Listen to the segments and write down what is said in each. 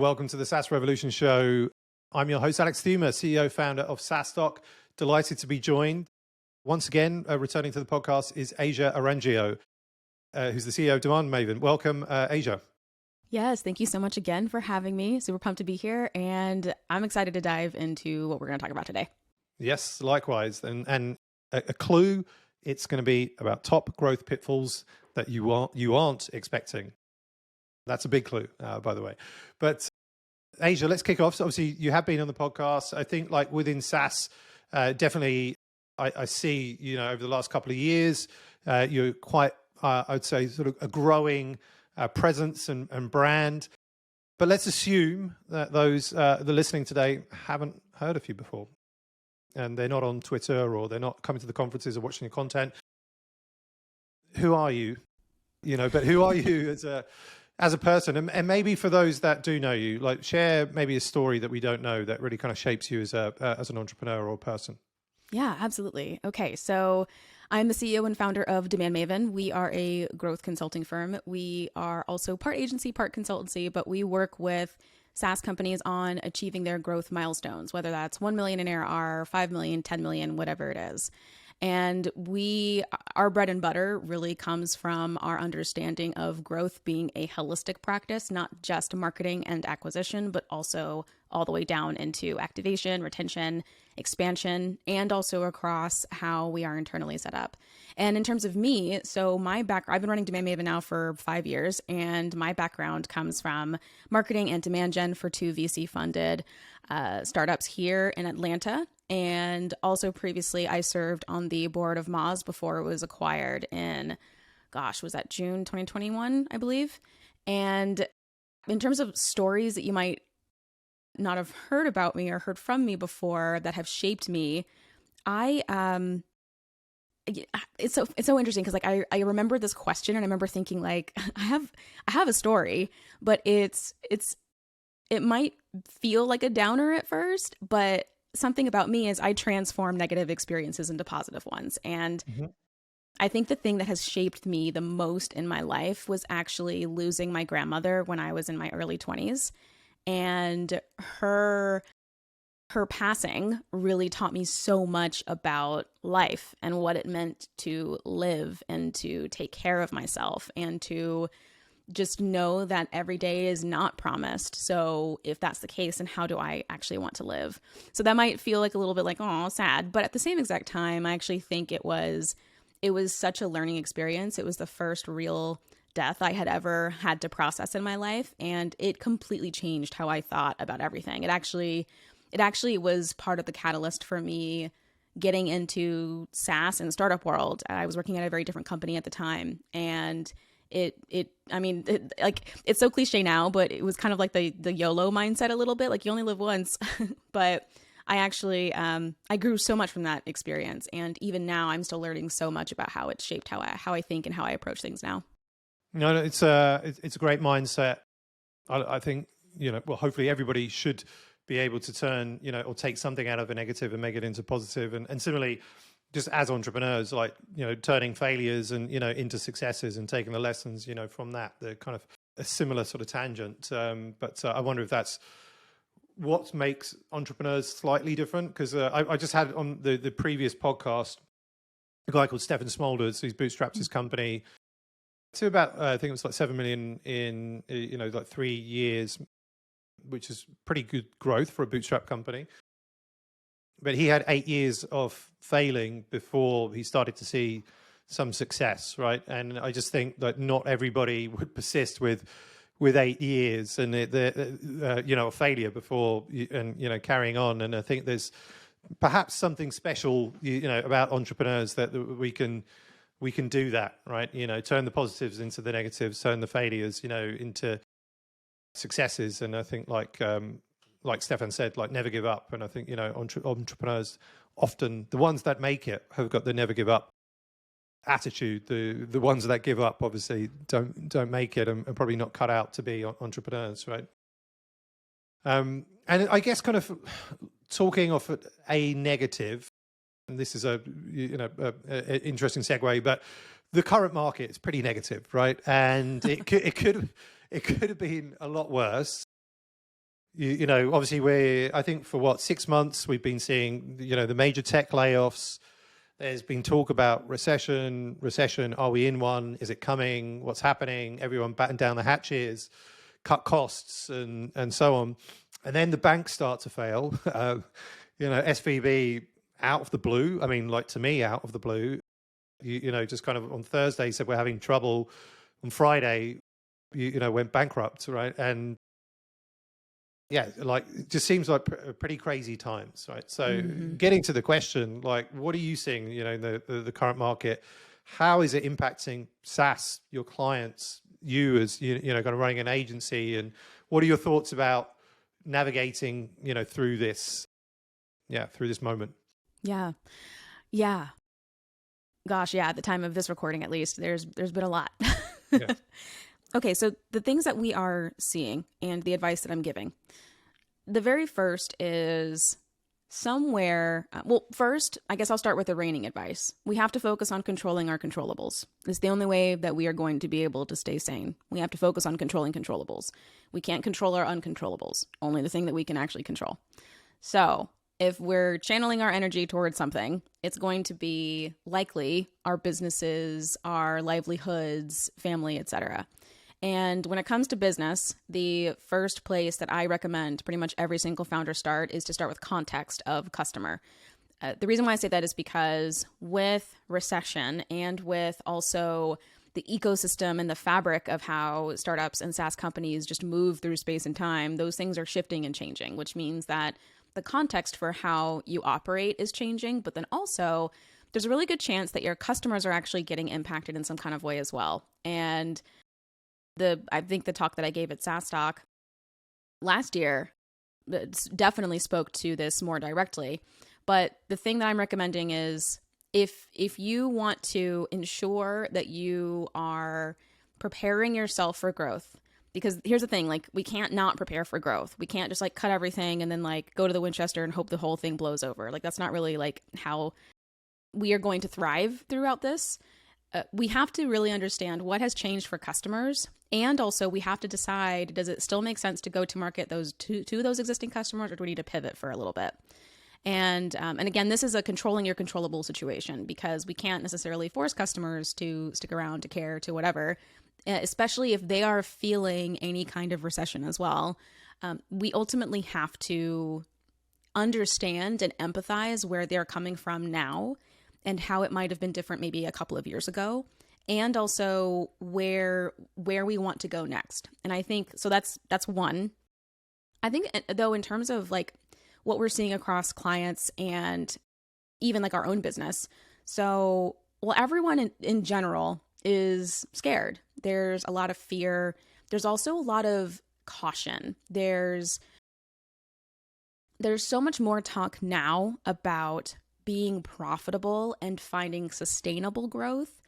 Welcome to the SaaS Revolution Show. I'm your host, Alex Theuma, CEO, founder of SaaStock. Delighted to be joined. Once again, returning to the podcast is Asia Orangio, who's the CEO of DemandMaven. Welcome, Asia. Yes, thank you so much again for having me. Super pumped to be here, and I'm excited to dive into what we're going to talk about today. Yes, likewise. And a clue, it's going to be about top growth pitfalls that you aren't expecting. That's a big clue, by the way. But Asia, let's kick off. So obviously, you have been on the podcast. I think like within SaaS, definitely I see, over the last couple of years, you're quite, I would say, sort of a growing presence and brand. But let's assume that those that are listening today haven't heard of you before. And they're not on Twitter or they're not coming to the conferences or watching your content. Who are you? But who are you as a person? And maybe for those that do know you, like share maybe a story that we don't know that really kind of shapes you as an entrepreneur or person. Yeah, absolutely. Okay, so I'm the CEO and founder of DemandMaven. We are a growth consulting firm. We are also part agency, part consultancy, but we work with SaaS companies on achieving their growth milestones, whether that's 1 million in ARR, 5 million, 10 million, whatever it is. And our bread and butter really comes from our understanding of growth being a holistic practice, not just marketing and acquisition, but also all the way down into activation, retention, expansion, and also across how we are internally set up. And in terms of me, so I've been running DemandMaven now for 5 years, and my background comes from marketing and demand gen for 2 VC-funded startups here in Atlanta. And also previously, I served on the board of Moz before it was acquired in, was that June 2021, I believe. And in terms of stories that you might not have heard about me or heard from me before that have shaped me, it's so interesting because I remember this question and I remember thinking like I have a story, but it might feel like a downer at first, but something about me is I transform negative experiences into positive ones. And I think the thing that has shaped me the most in my life was actually losing my grandmother when I was in my early 20s. And her passing really taught me so much about life and what it meant to live and to take care of myself and to just know that every day is not promised. So if that's the case, then how do I actually want to live? So that might feel like a little bit like, oh, sad. But at the same exact time, I actually think it was such a learning experience. It was the first real death I had ever had to process in my life. And it completely changed how I thought about everything. It actually was part of the catalyst for me getting into SaaS and startup world. I was working at a very different company at the time. And it's so cliche now, but it was kind of like the YOLO mindset a little bit, like you only live once. But I actually, I grew so much from that experience. And even now I'm still learning so much about how it shaped how I think and how I approach things now. No, it's a great mindset. I think, hopefully everybody should be able to turn, or take something out of a negative and make it into positive. And similarly, just as entrepreneurs, like, turning failures and, into successes and taking the lessons, from that. They're kind of a similar sort of tangent. But I wonder if that's what makes entrepreneurs slightly different. Because I just had on the previous podcast a guy called Stefan Smolders, who's bootstrapped his company to about, I think it was like 7 million in, like 3 years, which is pretty good growth for a bootstrap company. But he had 8 years of failing before he started to see some success, right? And I just think that not everybody would persist with 8 years and a failure before carrying on. And I think there's perhaps something special about entrepreneurs that we can do that, right? Turn the positives into the negatives, turn the failures into successes. And I think like Stefan said, like never give up. And I think, entrepreneurs often, the ones that make it have got the never give up attitude. The ones that give up obviously don't make it and probably not cut out to be entrepreneurs, right? And I guess kind of talking off a negative, and this is a interesting segue, but the current market is pretty negative, right? And it could have been a lot worse. you know, obviously I think for 6 months, we've been seeing, you know, the major tech layoffs. There's been talk about recession. Are we in one? Is it coming? What's happening? Everyone batten down the hatches, cut costs and so on. And then the banks start to fail. You know, SVB out of the blue. I mean, like to me, out of the blue, you know, just kind of on Thursday said we're having trouble. On Friday, you know, went bankrupt, right? And yeah, like it just seems like pretty crazy times, right? So getting to the question, like, what are you seeing, you know, in the current market? How is it impacting SaaS, your clients, you as, you know, kind of running an agency? And what are your thoughts about navigating, you know, through this moment? Yeah. Gosh, yeah, at the time of this recording, at least, there's been a lot. Yeah. Okay, so the things that we are seeing and the advice that I'm giving. The very first is somewhere, first, I guess I'll start with the reigning advice. We have to focus on controlling our controllables. It's the only way that we are going to be able to stay sane. We have to focus on controlling controllables. We can't control our uncontrollables, only the thing that we can actually control. So if we're channeling our energy towards something, it's going to be likely our businesses, our livelihoods, family, etc. And when it comes to business, the first place that I recommend pretty much every single founder start is to start with context of customer. The reason why I say that is because with recession and with also the ecosystem and the fabric of how startups and SaaS companies just move through space and time, those things are shifting and changing, which means that the context for how you operate is changing, but then also there's a really good chance that your customers are actually getting impacted in some kind of way as well. And I think the talk that I gave at SaaStock last year definitely spoke to this more directly. But the thing that I'm recommending is if you want to ensure that you are preparing yourself for growth, because here's the thing, like we can't not prepare for growth. We can't just like cut everything and then like go to the Winchester and hope the whole thing blows over. Like that's not really like how we are going to thrive throughout this. We have to really understand what has changed for customers. And also we have to decide, does it still make sense to go to market those to those existing customers, or do we need to pivot for a little bit? And again, this is a controlling your controllable situation, because we can't necessarily force customers to stick around, to care, to whatever, especially if they are feeling any kind of recession as well. We ultimately have to understand and empathize where they're coming from now and how it might have been different maybe a couple of years ago, and also where we want to go next. And I think, so that's one. I think though, in terms of like what we're seeing across clients and even like our own business. So, well, everyone in general is scared. There's a lot of fear. There's also a lot of caution. There's so much more talk now about being profitable and finding sustainable growth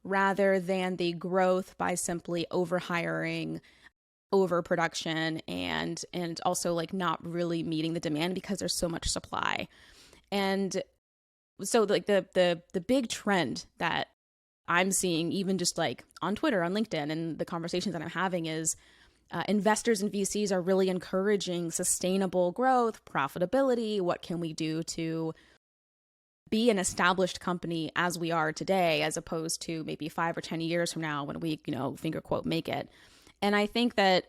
rather than the growth by simply overhiring, overproduction, and also like not really meeting the demand because there's so much supply. And so like the big trend that I'm seeing, even just like on Twitter, on LinkedIn, and the conversations that I'm having is investors and VCs are really encouraging sustainable growth, profitability. What can we do to be an established company as we are today, as opposed to maybe 5 or 10 years from now when we, finger quote, make it. And I think that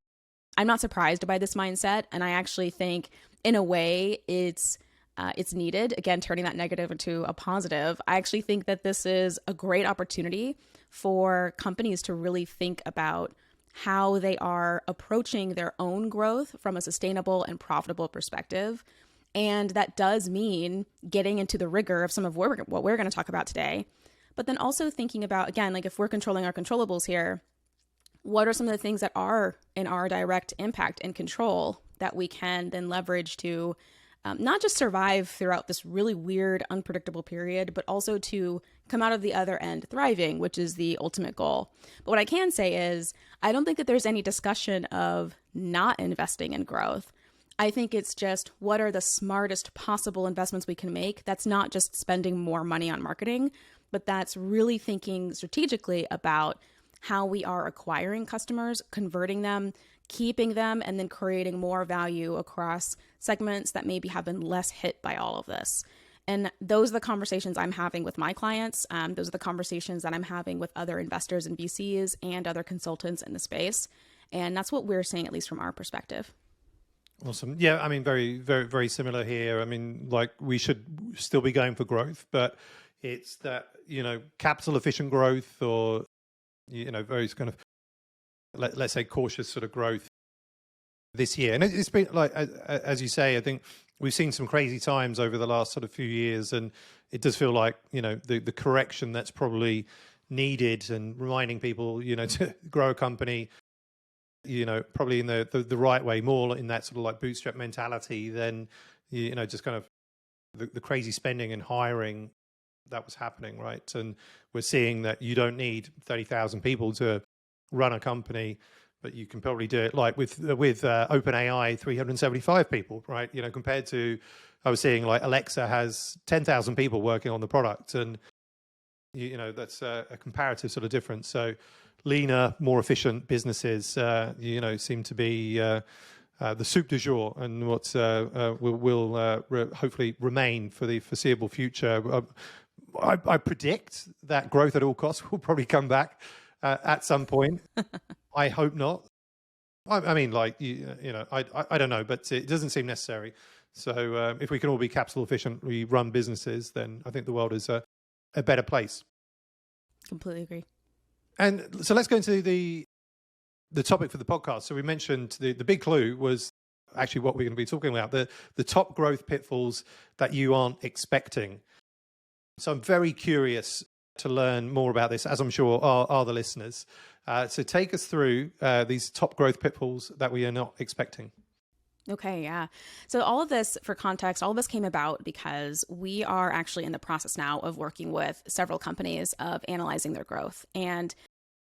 I'm not surprised by this mindset. And I actually think in a way it's needed. Again, turning that negative into a positive. I actually think that this is a great opportunity for companies to really think about how they are approaching their own growth from a sustainable and profitable perspective. And that does mean getting into the rigor of some of what we're going to talk about today. But then also thinking about, again, like if we're controlling our controllables here, what are some of the things that are in our direct impact and control that we can then leverage to not just survive throughout this really weird, unpredictable period, but also to come out of the other end thriving, which is the ultimate goal. But what I can say is, I don't think that there's any discussion of not investing in growth. I think it's just, what are the smartest possible investments we can make? That's not just spending more money on marketing, but that's really thinking strategically about how we are acquiring customers, converting them, keeping them and then creating more value across segments that maybe have been less hit by all of this. And those are the conversations I'm having with my clients. Those are the conversations that I'm having with other investors and VCs and other consultants in the space. And that's what we're seeing, at least from our perspective. Awesome. Yeah, I mean, very, very, very similar here. I mean, like, we should still be going for growth, but it's that, capital efficient growth, or, very kind of, let's say, cautious sort of growth this year. And it's been, like, as you say, I think we've seen some crazy times over the last sort of few years, and it does feel like, the correction that's probably needed, and reminding people, to grow a company, probably in the right way, more in that sort of like bootstrap mentality than, just kind of the crazy spending and hiring that was happening, right? And we're seeing that you don't need 30,000 people to run a company, but you can probably do it like with OpenAI, 375 people, right? Compared to, I was seeing like Alexa has 10,000 people working on the product, and that's a comparative sort of difference. So leaner, more efficient businesses, seem to be the soup du jour, and what will hopefully remain for the foreseeable future. I predict that growth at all costs will probably come back at some point. I hope not. I mean, like, I don't know, but it doesn't seem necessary. So if we can all be capital efficiently run businesses, then I think the world is a better place. Completely agree. And so let's go into the topic for the podcast. So we mentioned the big clue was actually what we're going to be talking about, the top growth pitfalls that you aren't expecting. So I'm very curious to learn more about this, as I'm sure are the listeners. So take us through these top growth pitfalls that we are not expecting. Okay, yeah. So all of this, for context, all of this came about because we are actually in the process now of working with several companies of analyzing their growth. And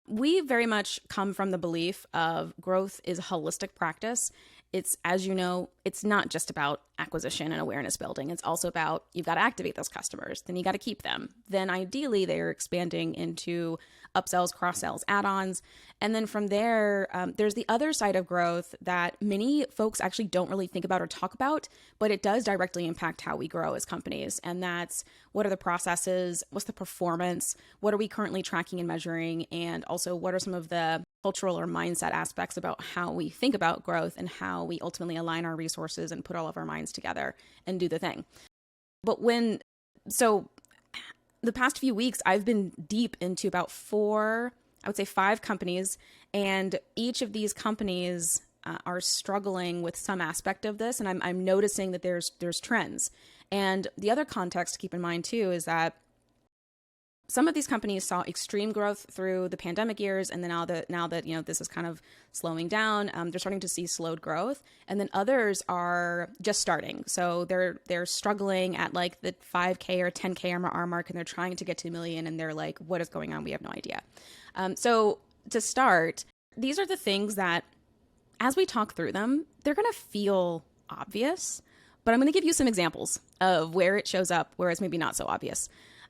we very much come from the belief of growth is a holistic practice. It's, as you know, it's not just about acquisition and awareness building. It's also about, you've got to activate those customers. Then you got to keep them. Then ideally they're expanding into upsells, cross-sells, add-ons. And then from there, there's the other side of growth that many folks actually don't really think about or talk about, but it does directly impact how we grow as companies. And that's, what are the processes? What's the performance? What are we currently tracking and measuring? And also, what are some of the cultural or mindset aspects about how we think about growth and how we ultimately align our resources and put all of our minds together and do the thing. But the past few weeks, I've been deep into about 5 companies, and each of these companies are struggling with some aspect of this. And I'm noticing that there's trends. And the other context to keep in mind too is that some of these companies saw extreme growth through the pandemic years, and then now that this is kind of slowing down, they're starting to see slowed growth. And then others are just starting, so they're struggling at like the 5K or 10K MRR mark, and they're trying to get to $1 million, and they're like, "What is going on? We have no idea." So to start, these are the things that, as we talk through them, they're going to feel obvious, but I'm going to give you some examples of where it shows up, whereas maybe not so obvious.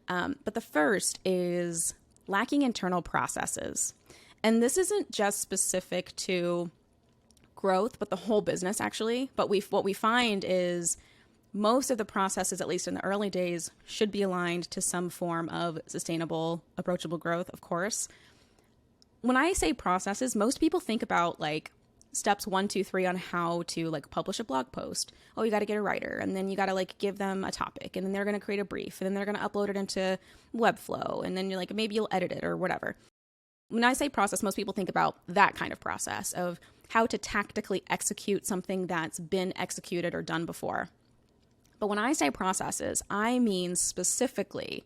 But the first is lacking internal processes. And this isn't just specific to growth, but the whole business actually. But what we find is most of the processes, at least in the early days, should be aligned to some form of sustainable, approachable growth, of course. When I say processes, most people think about like steps 1, 2, 3 on how to like publish a blog post. Oh, you got to get a writer, and then you got to like give them a topic, and then they're going to create a brief, and then they're going to upload it into Webflow, and then you're like, maybe you'll edit it or whatever. When I say process, most people think about that kind of process of how to tactically execute something that's been executed or done before. But when I say processes, I mean specifically,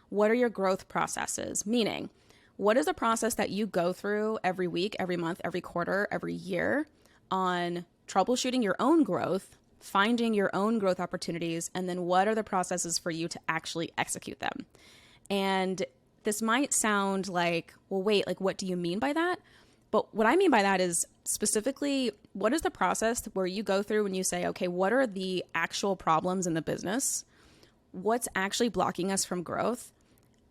what are your growth processes? Meaning, what is the process that you go through every week, every month, every quarter, every year on troubleshooting your own growth, finding your own growth opportunities, and then what are the processes for you to actually execute them? And this might sound like, well, wait, like, what do you mean by that? But what I mean by that is specifically, what is the process where you go through and you say, okay, what are the actual problems in the business? What's actually blocking us from growth?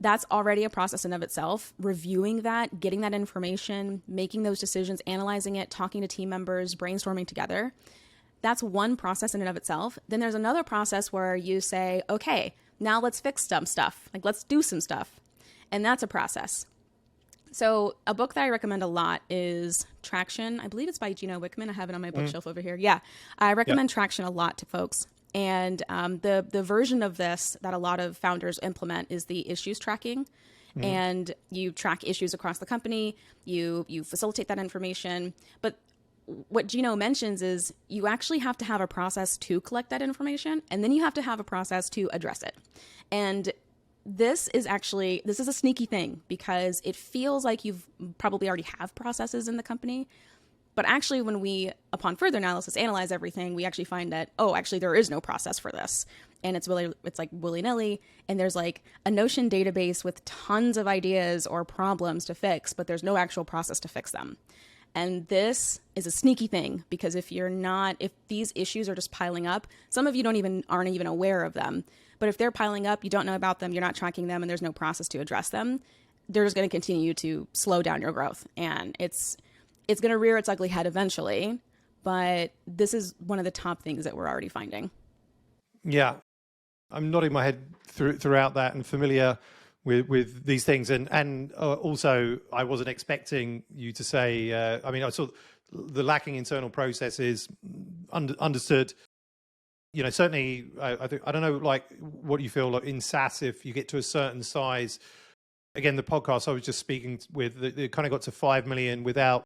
that's already a process in of itself. Reviewing that, getting that information, making those decisions, analyzing it, talking to team members, brainstorming together. That's one process in and of itself. Then there's another process where you say, okay, now let's fix some stuff. Like, let's do some stuff. And that's a process. So a book that I recommend a lot is Traction. I believe it's by Gino Wickman. I have it on my bookshelf over here. Yeah. I recommend Traction a lot to folks. And the version of this that a lot of founders implement is the issues tracking. And you track issues across the company. You facilitate that information. But what Gino mentions is you actually have to have a process to collect that information, and then you have to have a process to address it. And this is a sneaky thing, because it feels like you've probably already have processes in the company. But actually, when we, upon further analysis, analyze everything, we actually find that, actually there is no process for this. And it's like willy-nilly. And there's like a Notion database with tons of ideas or problems to fix, but there's no actual process to fix them. And this is a sneaky thing, because if these issues are just piling up, some of you aren't even aware of them. But if they're piling up, you don't know about them, you're not tracking them, and there's no process to address them, they're just going to continue to slow down your growth. And it's going to rear its ugly head eventually. But this is one of the top things that we're already finding. Yeah. I'm nodding my head throughout that and familiar with these things. And also, I wasn't expecting you to say, I saw the lacking internal processes understood. Certainly, I don't know, like what you feel like in SaaS, if you get to a certain size. Again, the podcast I was just speaking with, it kind of got to 5 million without,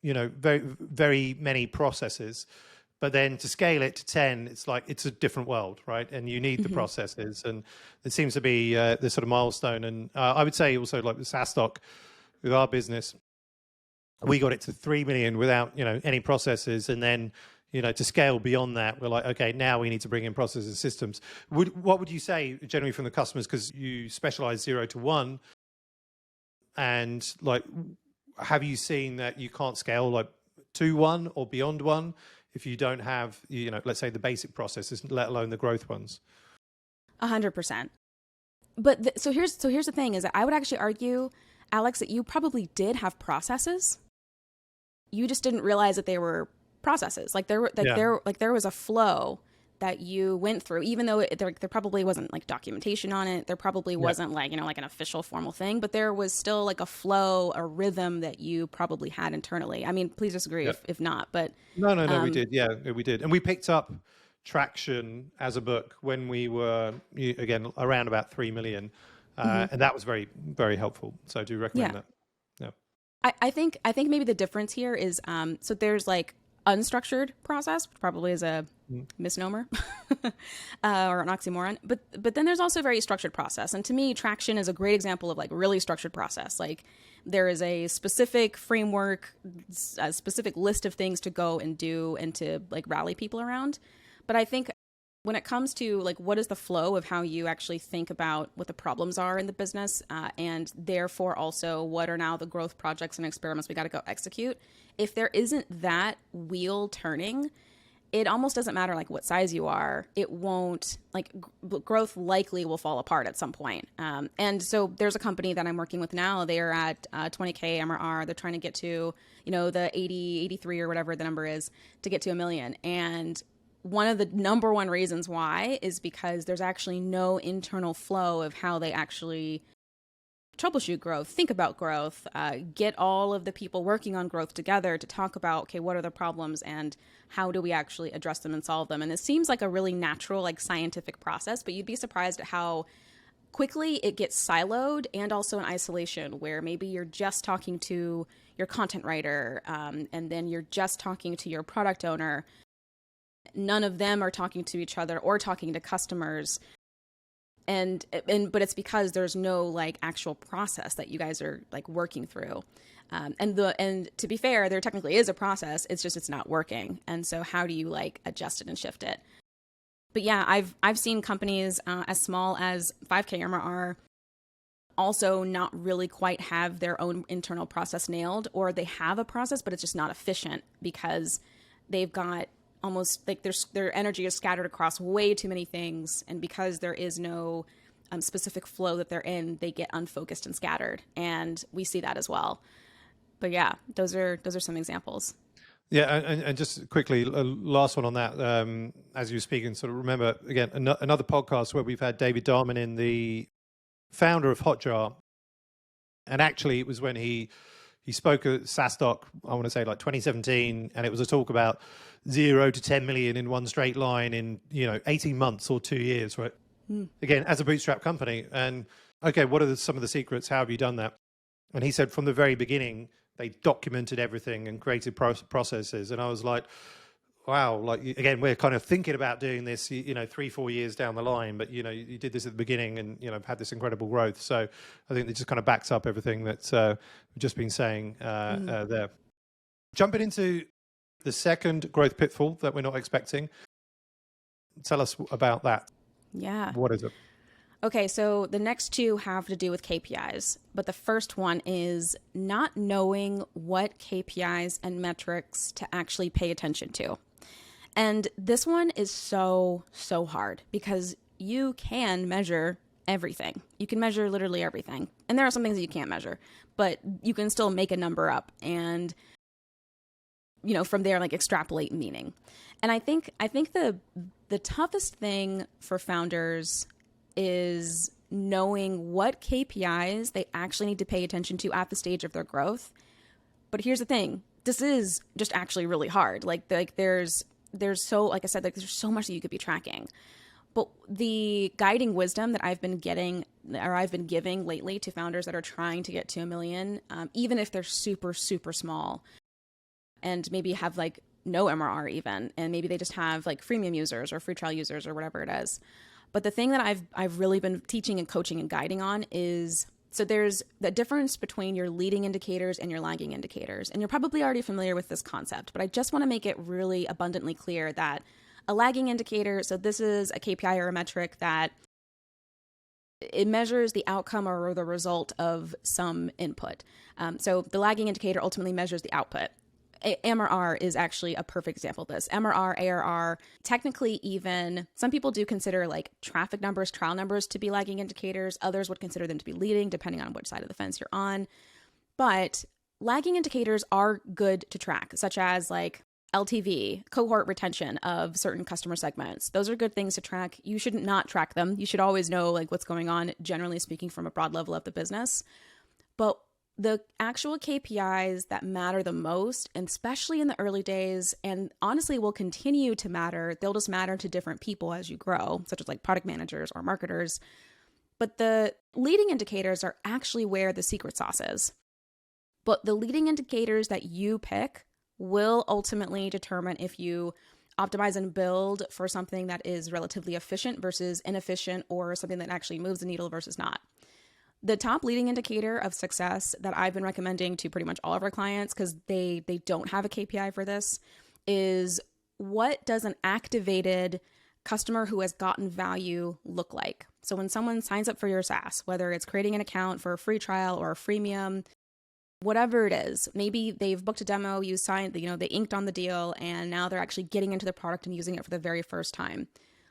very, very many processes. But then to scale it to 10, it's like, it's a different world, right? And you need the processes. And it seems to be this sort of milestone. And I would say also, like the SaaStock, with our business, we got it to 3 million without, any processes. And then, to scale beyond that, we're like, okay, now we need to bring in processes and systems. What would you say generally from the customers? Because you specialize 0 to 1. And like, have you seen that you can't scale like to 1 or beyond 1 if you don't have, let's say the basic processes, let alone the growth ones? 100%. But so here's the thing, is that I would actually argue, Alex, that you probably did have processes. You just didn't realize that they were processes. Like there was a flow that you went through, even though there probably wasn't like documentation on it. There probably wasn't like an official formal thing, but there was still like a flow, a rhythm that you probably had internally. I mean, please disagree if not, but no, we did. Yeah, we did. And we picked up Traction as a book when we were, again, around about 3 million. And that was very, very helpful. So I do recommend that. Yeah. I think maybe the difference here is, so there's like unstructured process, which probably is a misnomer or an oxymoron, but then there's also very structured process. And to me, Traction is a great example of like really structured process. Like there is a specific framework, a specific list of things to go and do and to like rally people around. But I think when it comes to like what is the flow of how you actually think about what the problems are in the business, and therefore also what are now the growth projects and experiments we got to go execute, if there isn't that wheel turning, it almost doesn't matter like what size you are. It won't, like growth likely will fall apart at some point. And so there's a company that I'm working with now. They are at 20K MRR. They're trying to get to, the 80, 83 or whatever the number is to get to 1 million. And one of the number one reasons why is because there's actually no internal flow of how they actually troubleshoot growth, think about growth, get all of the people working on growth together to talk about, okay, what are the problems and how do we actually address them and solve them? And it seems like a really natural, like scientific process, but you'd be surprised at how quickly it gets siloed and also in isolation, where maybe you're just talking to your content writer, and then you're just talking to your product owner. None of them are talking to each other or talking to customers. But it's because there's no like actual process that you guys are like working through. And to be fair, there technically is a process. It's just, it's not working. And so how do you like adjust it and shift it? But yeah, I've seen companies as small as 5K MRR also not really quite have their own internal process nailed, or they have a process, but it's just not efficient because they've got almost like their energy is scattered across way too many things. And because there is no specific flow that they're in, they get unfocused and scattered. And we see that as well. But yeah, those are some examples. Yeah, and just quickly, last one on that. As you were speaking, sort of remember again another podcast where we've had David Darman in, the founder of Hotjar, and actually it was when he spoke at SaaStock, I want to say like 2017, and it was a talk about 0 to 10 million in one straight line in 18 months or 2 years, right? Again, as a bootstrap company. And okay, what are some of the secrets? How have you done that? And he said from the very beginning, they documented everything and created processes. And I was like, wow, like, again, we're kind of thinking about doing this, 3-4 years down the line, but, you did this at the beginning and, had this incredible growth. So I think it just kind of backs up everything that we've just been saying there. Jumping into the second growth pitfall that we're not expecting. Tell us about that. Yeah. What is it? Okay, so the next two have to do with KPIs, but the first one is not knowing what KPIs and metrics to actually pay attention to. And this one is so hard because you can measure everything. You can measure literally everything. And there are some things that you can't measure, but you can still make a number up and, from there, like extrapolate meaning. And I think the toughest thing for founders is knowing what KPIs they actually need to pay attention to at the stage of their growth. But here's the thing. This is just actually really hard. Like there's so, like I said, like there's so much that you could be tracking. But the guiding wisdom that I've been giving lately to founders that are trying to get to 1 million, even if they're super, super small and maybe have like no MRR even, and maybe they just have like freemium users or free trial users or whatever it is. But the thing that I've really been teaching and coaching and guiding on is, so there's the difference between your leading indicators and your lagging indicators. And you're probably already familiar with this concept, but I just want to make it really abundantly clear that a lagging indicator, so this is a KPI or a metric that it measures the outcome or the result of some input. So the lagging indicator ultimately measures the output. MRR is actually a perfect example of this. MRR, ARR, technically even, some people do consider like traffic numbers, trial numbers to be lagging indicators. Others would consider them to be leading, depending on which side of the fence you're on. But lagging indicators are good to track, such as like LTV, cohort retention of certain customer segments. Those are good things to track. You should not track them. You should always know like what's going on, generally speaking, from a broad level of the business. But the actual KPIs that matter the most, and especially in the early days, and honestly will continue to matter, they'll just matter to different people as you grow, such as like product managers or marketers. But the leading indicators are actually where the secret sauce is. But the leading indicators that you pick will ultimately determine if you optimize and build for something that is relatively efficient versus inefficient, or something that actually moves the needle versus not. The top leading indicator of success that I've been recommending to pretty much all of our clients, because they don't have a KPI for this, is what does an activated customer who has gotten value look like? So when someone signs up for your SaaS, whether it's creating an account for a free trial or a freemium, whatever it is, maybe they've booked a demo, you signed, they inked on the deal, and now they're actually getting into the product and using it for the very first time.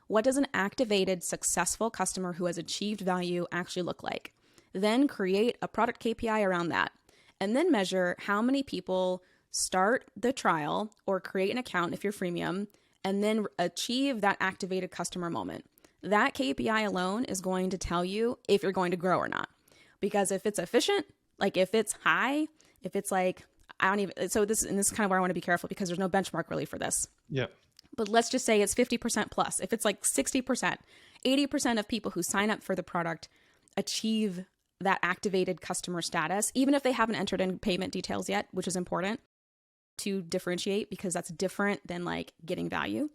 What does an activated, successful customer who has achieved value actually look like? Then create a product KPI around that, and then measure how many people start the trial or create an account if you're freemium, and then achieve that activated customer moment. That KPI alone is going to tell you if you're going to grow or not. Because if it's efficient, like if it's high, if it's like, this is kind of where I want to be careful, because there's no benchmark really for this. Yeah. But let's just say it's 50% plus. If it's like 60%, 80% of people who sign up for the product achieve that activated customer status, even if they haven't entered in payment details yet, which is important to differentiate, because that's different than like getting value.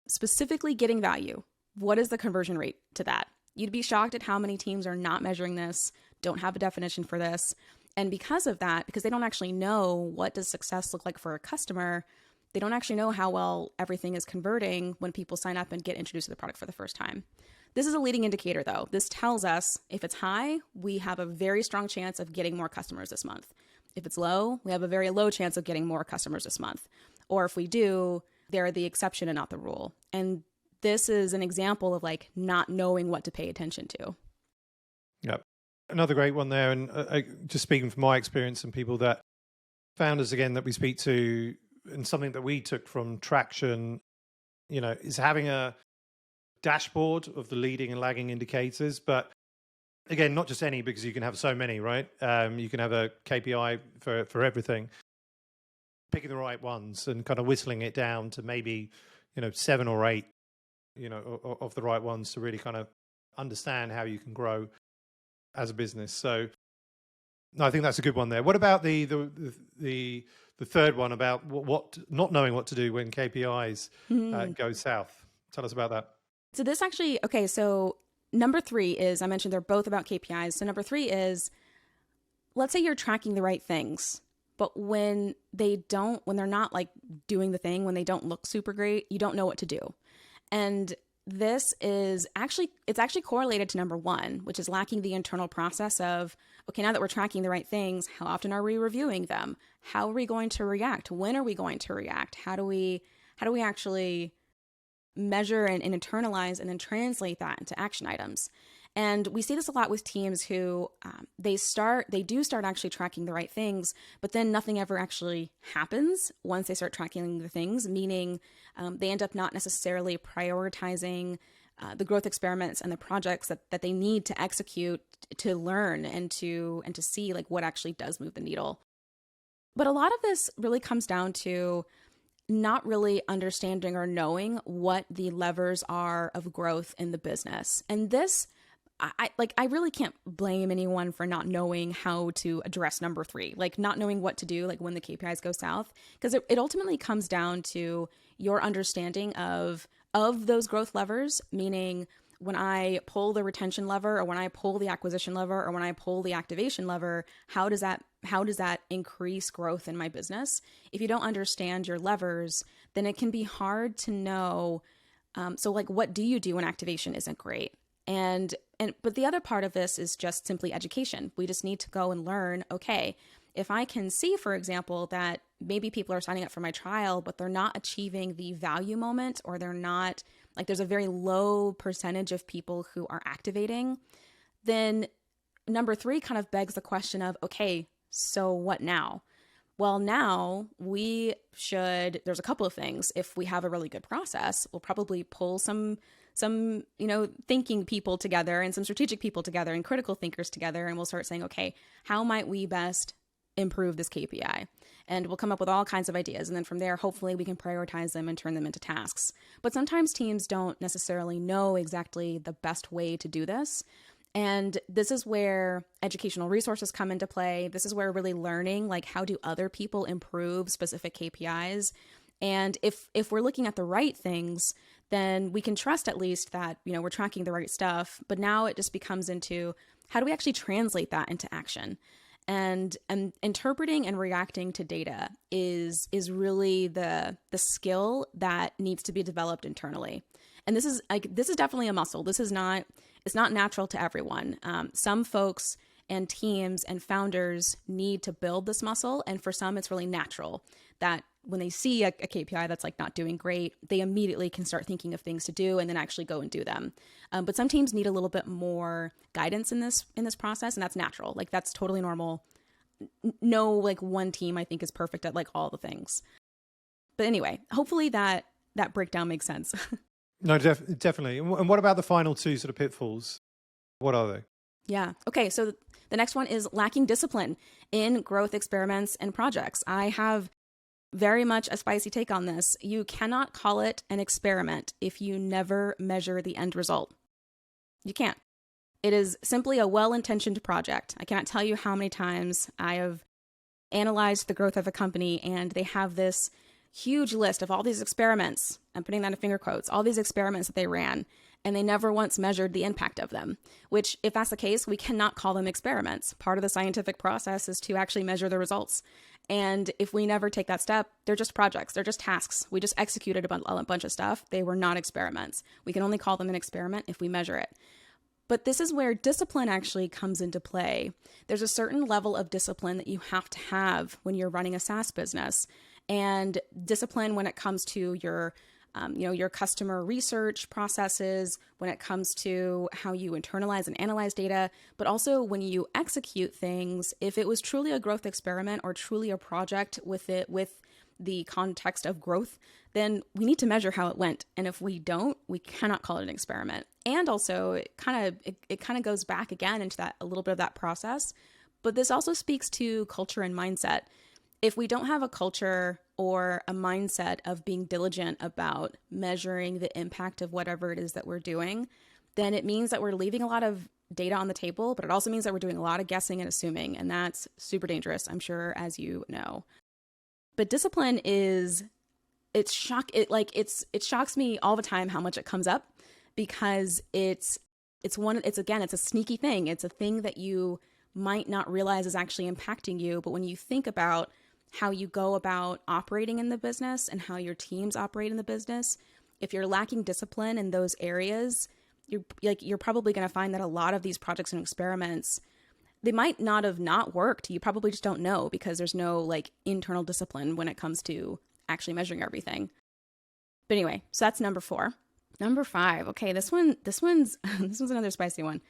Specifically getting value. What is the conversion rate to that? You'd be shocked at how many teams are not measuring this, don't have a definition for this. And because of that, because they don't actually know what does success look like for a customer, they don't actually know how well everything is converting when people sign up and get introduced to the product for the first time. This is a leading indicator though. This tells us if it's high, we have a very strong chance of getting more customers this month. If it's low, we have a very low chance of getting more customers this month. Or if we do, they're the exception and not the rule. And this is an example of like not knowing what to pay attention to. Yep. Another great one there. And just speaking from my experience and people that founders, again, that we speak to, and something that we took from Traction, is having a dashboard of the leading and lagging indicators. But again, not just any, because you can have so many, right? You can have a KPI for everything. Picking the right ones and kind of whistling it down to maybe, 7 or 8, of the right ones to really kind of understand how you can grow as a business. So no, I think that's a good one there. What about the third one about what not knowing what to do when KPIs go south? Tell us about that. So this actually, okay, so number 3 is, I mentioned they're both about KPIs. So number 3 is, let's say you're tracking the right things, but when they're not like doing the thing, when they don't look super great, you don't know what to do. And this is it's actually correlated to number 1, which is lacking the internal process of, okay, now that we're tracking the right things, how often are we reviewing them? How are we going to react? When are we going to react? How do we actually measure and internalize and then translate that into action items? And we see this a lot with teams who they do start actually tracking the right things, but then nothing ever actually happens once they start tracking the things, meaning they end up not necessarily prioritizing the growth experiments and the projects that they need to execute to learn and to see like what actually does move the needle. But a lot of this really comes down to not really understanding or knowing what the levers are of growth in the business. And this, I really can't blame anyone for not knowing how to address number 3, like not knowing what to do, like when the KPIs go south, because it ultimately comes down to your understanding of those growth levers, meaning when I pull the retention lever, or when I pull the acquisition lever, or when I pull the activation lever, how does that increase growth in my business? If you don't understand your levers, then it can be hard to know. So like, what do you do when activation isn't great? But the other part of this is just simply education. We just need to go and learn, okay, if I can see, for example, that maybe people are signing up for my trial, but they're not achieving the value moment, or they're not, like there's a very low percentage of people who are activating, then number 3 kind of begs the question of, okay, so what now? Well, now there's a couple of things. If we have a really good process, we'll probably pull some thinking people together and some strategic people together and critical thinkers together. And we'll start saying, okay, how might we best improve this KPI? And we'll come up with all kinds of ideas. And then from there, hopefully we can prioritize them and turn them into tasks. But sometimes teams don't necessarily know exactly the best way to do this. And this is where educational resources come into play. This is where really learning, like, how do other people improve specific KPIs? And if we're looking at the right things, then we can trust at least that, we're tracking the right stuff. But now it just becomes into, how do we actually translate that into action? And interpreting and reacting to data is really the skill that needs to be developed internally. And this is definitely a muscle. It's not natural to everyone. Some folks and teams and founders need to build this muscle. And for some, it's really natural that when they see a KPI that's like not doing great, they immediately can start thinking of things to do and then actually go and do them. But some teams need a little bit more guidance in this process, and that's natural. Like, that's totally normal. No, like, one team I think is perfect at like all the things. But anyway, hopefully that breakdown makes sense. No, definitely. And what about the final 2 sort of pitfalls? What are they? Yeah. Okay. So the next one is lacking discipline in growth experiments and projects. I have very much a spicy take on this. You cannot call it an experiment if you never measure the end result. You can't. It is simply a well-intentioned project. I cannot tell you how many times I have analyzed the growth of a company and they have this huge list of all these experiments. I'm putting that in finger quotes, all these experiments that they ran, and they never once measured the impact of them, which, if that's the case, we cannot call them experiments. Part of the scientific process is to actually measure the results. And if we never take that step, they're just projects. They're just tasks. We just executed a bunch of stuff. They were not experiments. We can only call them an experiment if we measure it. But this is where discipline actually comes into play. There's a certain level of discipline that you have to have when you're running a SaaS business. And discipline when it comes to your your customer research processes, when it comes to how you internalize and analyze data, but also when you execute things, if it was truly a growth experiment or truly a project with the context of growth, then we need to measure how it went. And if we don't, we cannot call it an experiment. And also it kind of goes back again into that, a little bit of that process. But this also speaks to culture and mindset. If we don't have a culture or a mindset of being diligent about measuring the impact of whatever it is that we're doing, then it means that we're leaving a lot of data on the table, but it also means that we're doing a lot of guessing and assuming, and that's super dangerous, I'm sure, as you know. But discipline it shocks me all the time how much it comes up, because it's a sneaky thing. It's a thing that you might not realize is actually impacting you, but when you think about how you go about operating in the business and how your teams operate in the business, if you're lacking discipline in those areas, you're probably going to find that a lot of these projects and experiments, they might not have not worked. You probably just don't know, because there's no internal discipline when it comes to actually measuring everything. But anyway, so that's number 4. Number 5. Okay, this one's another spicy one.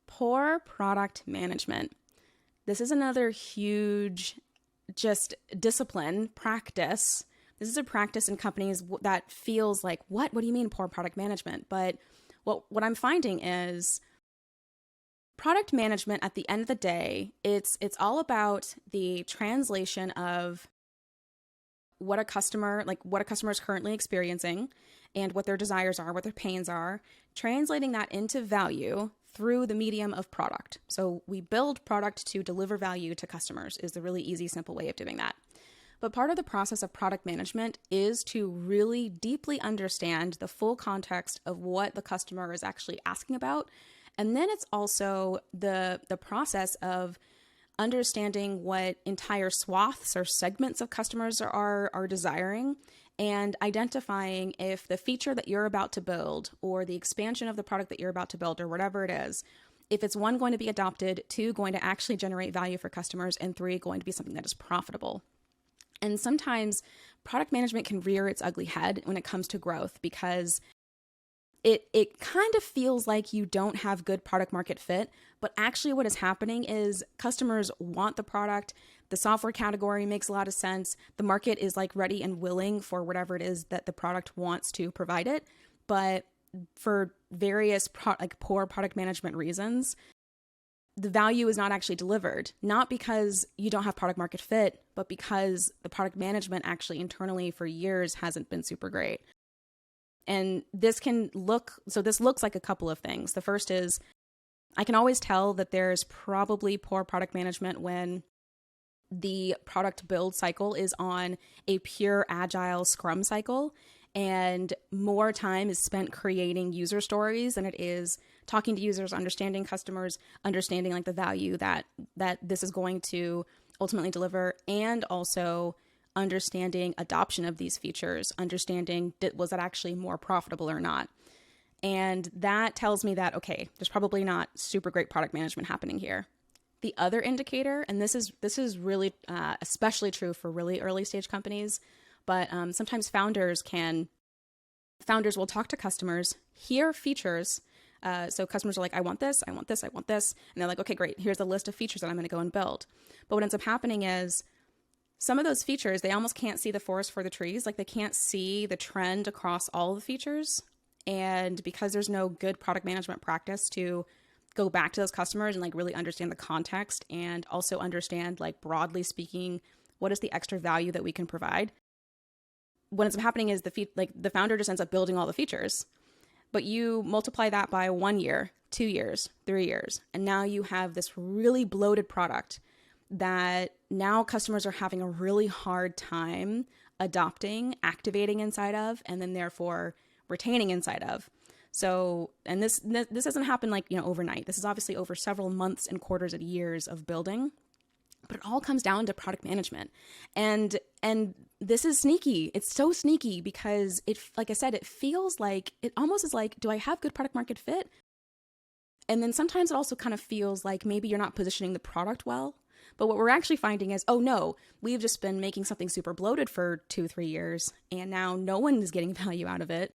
Poor product management. This is another huge just discipline practice. This is a practice in companies that feels like, what do you mean poor product management? But what I'm finding is product management at the end of the day, it's all about the translation of what a customer is currently experiencing and what their desires are, what their pains are, translating that into value through the medium of product. So we build product to deliver value to customers is the really easy, simple way of doing that. But part of the process of product management is to really deeply understand the full context of what the customer is actually asking about. And then it's also the process of understanding what entire swaths or segments of customers are desiring, and identifying if the feature that you're about to build or the expansion of the product that you're about to build or whatever it is, if it's 1, going to be adopted, 2, going to actually generate value for customers, and 3, going to be something that is profitable. And sometimes product management can rear its ugly head when it comes to growth, because it kind of feels like you don't have good product market fit, but actually what is happening is customers want the product, the software category makes a lot of sense, the market is ready and willing for whatever it is that the product wants to provide it, but for various poor product management reasons, the value is not actually delivered, not because you don't have product market fit, but because the product management actually internally for years hasn't been super great. And this looks like a couple of things. The first is, I can always tell that there's probably poor product management when the product build cycle is on a pure agile Scrum cycle, and more time is spent creating user stories than it is talking to users, understanding customers, understanding the value that this is going to ultimately deliver, and also understanding adoption of these features, understanding was that actually more profitable or not. And that tells me that, okay, there's probably not super great product management happening here. The other indicator, and this is really especially true for really early stage companies, but sometimes founders will talk to customers, hear features. So customers are like, I want this, I want this, I want this. And they're like, okay, great. Here's a list of features that I'm going to go and build. But what ends up happening is some of those features, they almost can't see the forest for the trees. They can't see the trend across all the features. And because there's no good product management practice to go back to those customers and really understand the context, and also understand broadly speaking, what is the extra value that we can provide. What ends up happening is the founder just ends up building all the features, but you multiply that by 1 year, 2 years, 3 years, and now you have this really bloated product that now customers are having a really hard time adopting, activating inside of, and then therefore retaining inside of. So, and this doesn't happen overnight. This is obviously over several months and quarters and years of building, but it all comes down to product management. And this is sneaky. It's so sneaky because like I said, it feels like, it almost is like, do I have good product market fit? And then sometimes it also kind of feels like maybe you're not positioning the product well. But what we're actually finding is, oh no, we've just been making something super bloated for 2-3 years, and now no one is getting value out of it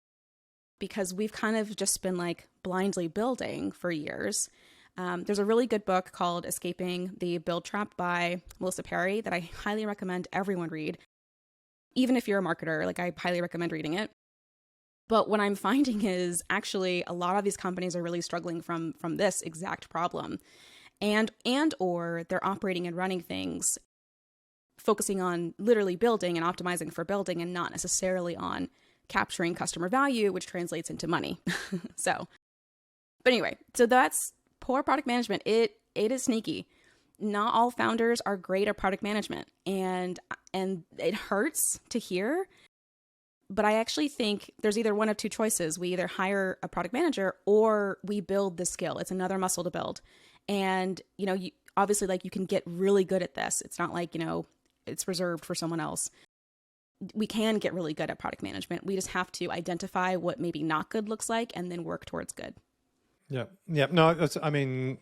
because we've kind of just been like blindly building for years. There's a really good book called Escaping the Build Trap by Melissa Perry that I highly recommend everyone read. Even if you're a marketer, like I highly recommend reading it. But what I'm finding is actually a lot of these companies are really struggling from this exact problem. And or they're operating and running things focusing on literally building and optimizing for building and not necessarily on capturing customer value, which translates into money. But anyway, so that's poor product management. It is sneaky. Not all founders are great at product management, and it hurts to hear. But I actually think there's either one of two choices. We either hire a product manager or we build the skill. It's another muscle to build. And, you obviously, like, you can get really good at this. It's not like, it's reserved for someone else. We can get really good at product management. We just have to identify what maybe not good looks like and then work towards good. Yeah. Yeah. No, I mean,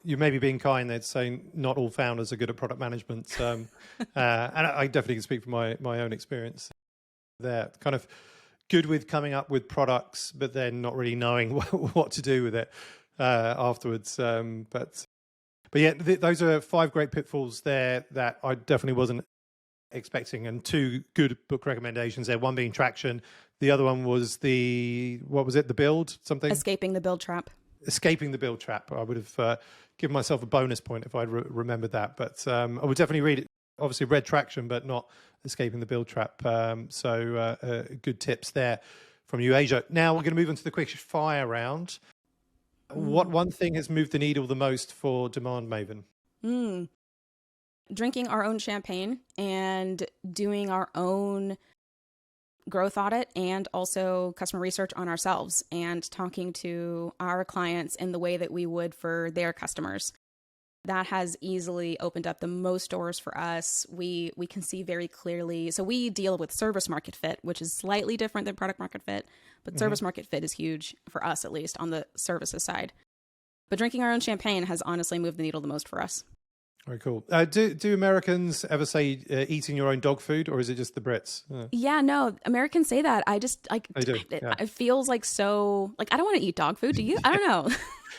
you may be being kind there, saying not all founders are good at product management. And I definitely can speak from my own experience. They're kind of good with coming up with products, but then not really knowing what to do with it afterwards. But yeah, those are 5 great pitfalls there that I definitely wasn't expecting, and 2 good book recommendations there. One being Traction. The other one was the build something? Escaping the Build Trap. Escaping the Build Trap. I would have given myself a bonus point if I'd remembered that. But I would definitely read it. Obviously read Traction, but not Escaping the Build Trap. So good tips there from you, Asia. Now we're going to move on to the quick fire round. What one thing has moved the needle the most for DemandMaven? Drinking our own champagne and doing our own growth audit and also customer research on ourselves and talking to our clients in the way that we would for their customers. That has easily opened up the most doors for us. We can see very clearly. So we deal with service market fit, which is slightly different than product market fit, but service market fit is huge for us, at least on the services side. But drinking our own champagne has honestly moved the needle the most for us. Very cool. Do Americans ever say eating your own dog food, or is it just the Brits? Yeah, no, Americans say that. I just like it feels like so like I don't want to eat dog food. Do you? I don't know.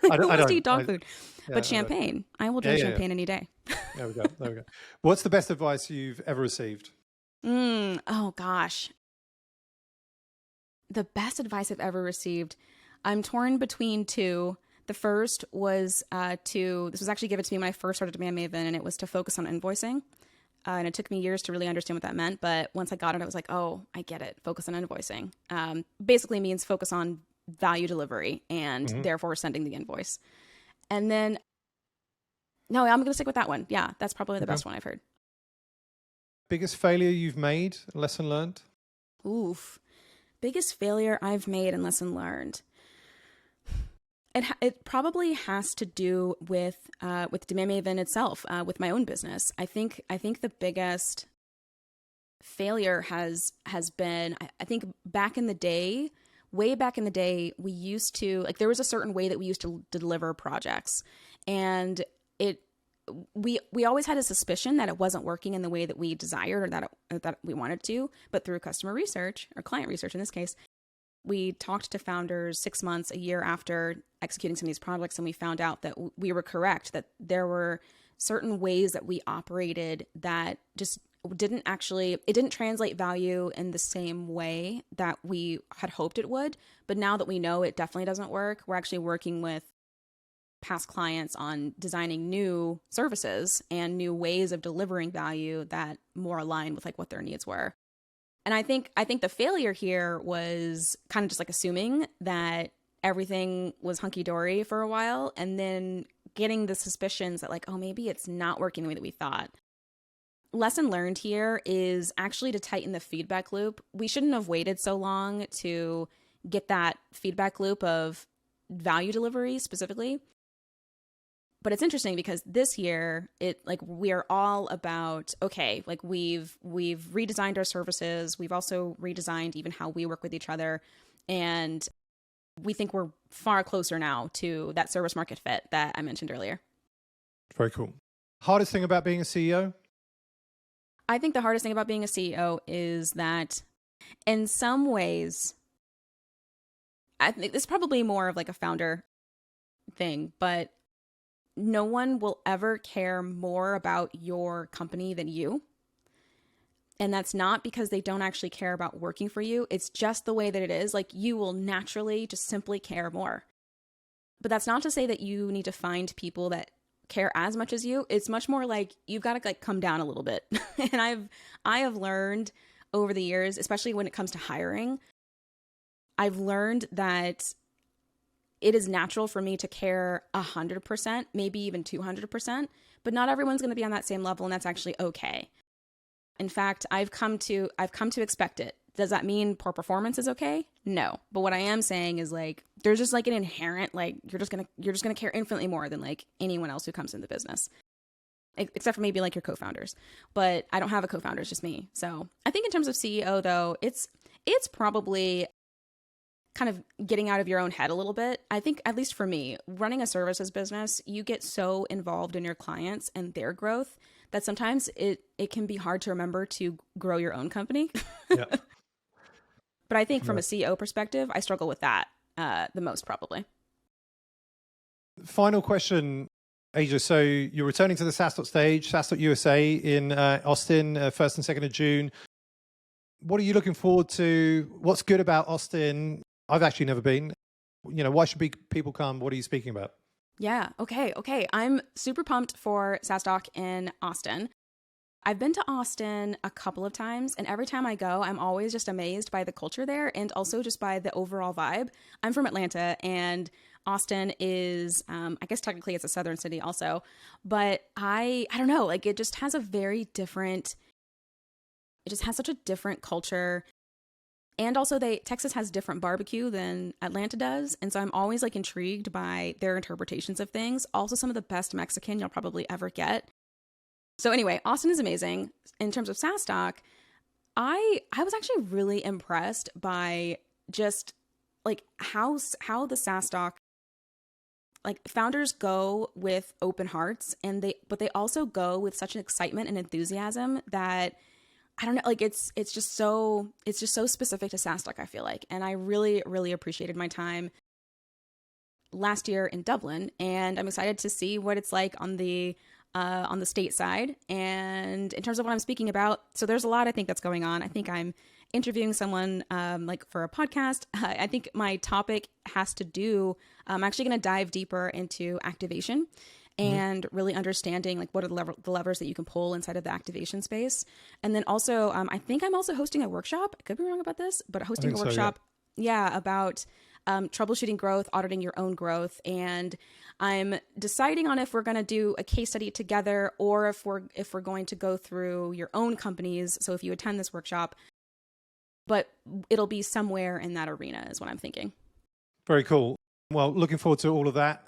Who wants to eat dog food? Yeah, but champagne. I will drink champagne any day. There we go. What's the best advice you've ever received? Oh gosh. The best advice I've ever received. I'm torn between 2. The first was this was actually given to me when I first started DemandMaven, and it was to focus on invoicing. And it took me years to really understand what that meant. But once I got it, I was like, oh, I get it. Focus on invoicing. Basically means focus on value delivery and therefore sending the invoice. And then, no, I'm going to stick with that one. Yeah, that's probably the best one I've heard. Biggest failure you've made, lesson learned? Oof. Biggest failure I've made and lesson learned. It probably has to do with DemandMaven itself, with my own business. I think the biggest failure has been, I think back in the day, way back in the day, we used to, like, there was a certain way that we used to deliver projects, and we always had a suspicion that it wasn't working in the way that we desired or that we wanted to, but through customer research or client research in this case, we talked to founders 6 months, a year after executing some of these projects, and we found out that we were correct, that there were certain ways that we operated that just didn't translate value in the same way that we had hoped it would. But now that we know it definitely doesn't work, we're actually working with past clients on designing new services and new ways of delivering value that more align with like what their needs were. And I think the failure here was kind of just like assuming that everything was hunky-dory for a while and then getting the suspicions that like, oh, maybe it's not working the way that we thought. Lesson learned here is actually to tighten the feedback loop. We shouldn't have waited so long to get that feedback loop of value delivery specifically. But it's interesting because this year, we are all about, okay, like we've redesigned our services. We've also redesigned even how we work with each other. And we think we're far closer now to that service market fit that I mentioned earlier. Very cool. Hardest thing about being a CEO? I think the hardest thing about being a CEO is that in some ways, I think it's probably more of like a founder thing, but no one will ever care more about your company than you. And that's not because they don't actually care about working for you. It's just the way that it is. Like, you will naturally just simply care more. But that's not to say that you need to find people that care as much as you. It's much more like you've got to like come down a little bit. And I have learned over the years, especially when it comes to hiring, I've learned that it is natural for me to care 100%, maybe even 200%, but not everyone's going to be on that same level, and that's actually okay. In fact, I've come to expect it. Does that mean poor performance is okay? No. But what I am saying is, like, there's just like an inherent, like, you're just gonna care infinitely more than like anyone else who comes in the business, except for maybe like your co-founders. But I don't have a co-founder; it's just me. So I think in terms of CEO, though, it's probably kind of getting out of your own head a little bit. I think, at least for me, running a services business, you get so involved in your clients and their growth that sometimes it can be hard to remember to grow your own company. Yeah. But I think from a CEO perspective, I struggle with that the most, probably. Final question, Asia. So you're returning to the SaaS stage, SaaS USA in Austin, 1st and 2nd of June. What are you looking forward to? What's good about Austin? I've actually never been. Why should people come? What are you speaking about? Yeah. Okay. I'm super pumped for SaaStock in Austin. I've been to Austin a couple of times, and every time I go, I'm always just amazed by the culture there and also just by the overall vibe. I'm from Atlanta, and Austin is, I guess technically it's a southern city also, but I don't know, like, it just has such a different culture. And also Texas has different barbecue than Atlanta does. And so I'm always like intrigued by their interpretations of things. Also some of the best Mexican you'll probably ever get. So anyway, Austin is amazing. In terms of SaaStock, I was actually really impressed by just like how the SaaStock, like, founders go with open hearts, but they also go with such an excitement and enthusiasm that, I don't know, like, it's just so specific to SaaStock, I feel like. And I really, really appreciated my time last year in Dublin, and I'm excited to see what it's like on the state side. And in terms of what I'm speaking about, so there's a lot, I think, that's going on. I think I'm interviewing someone like for a podcast. I think my topic has to do, I'm actually going to dive deeper into activation and really understanding like what are the levers that you can pull inside of the activation space. And then also, I think I'm also hosting a workshop. I could be wrong about this, but hosting a workshop, about troubleshooting growth, auditing your own growth. And I'm deciding on if we're going to do a case study together or if we're going to go through your own companies. So if you attend this workshop, but it'll be somewhere in that arena is what I'm thinking. Very cool. Well, looking forward to all of that.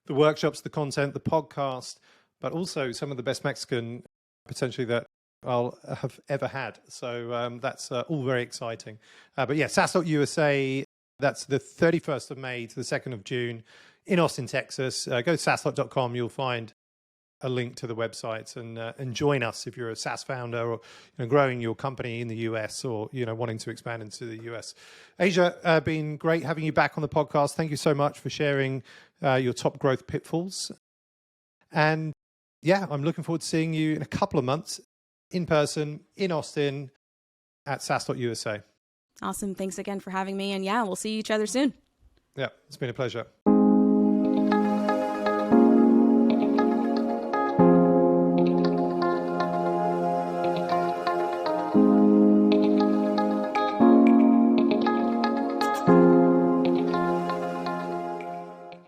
The workshops, the content, the podcast, but also some of the best Mexican potentially that I'll have ever had. So that's all very exciting. But yeah, SaaStock USA, that's the 31st of May to the 2nd of June in Austin, Texas. Go to SaaStock.com. You'll find a link to the website and join us if you're a SaaS founder or growing your company in the US or wanting to expand into the US. Asia, been great having you back on the podcast. Thank you so much for sharing your top growth pitfalls. And yeah, I'm looking forward to seeing you in a couple of months in person in Austin at SaaS USA. Awesome. Thanks again for having me. And yeah, we'll see each other soon. Yeah, it's been a pleasure.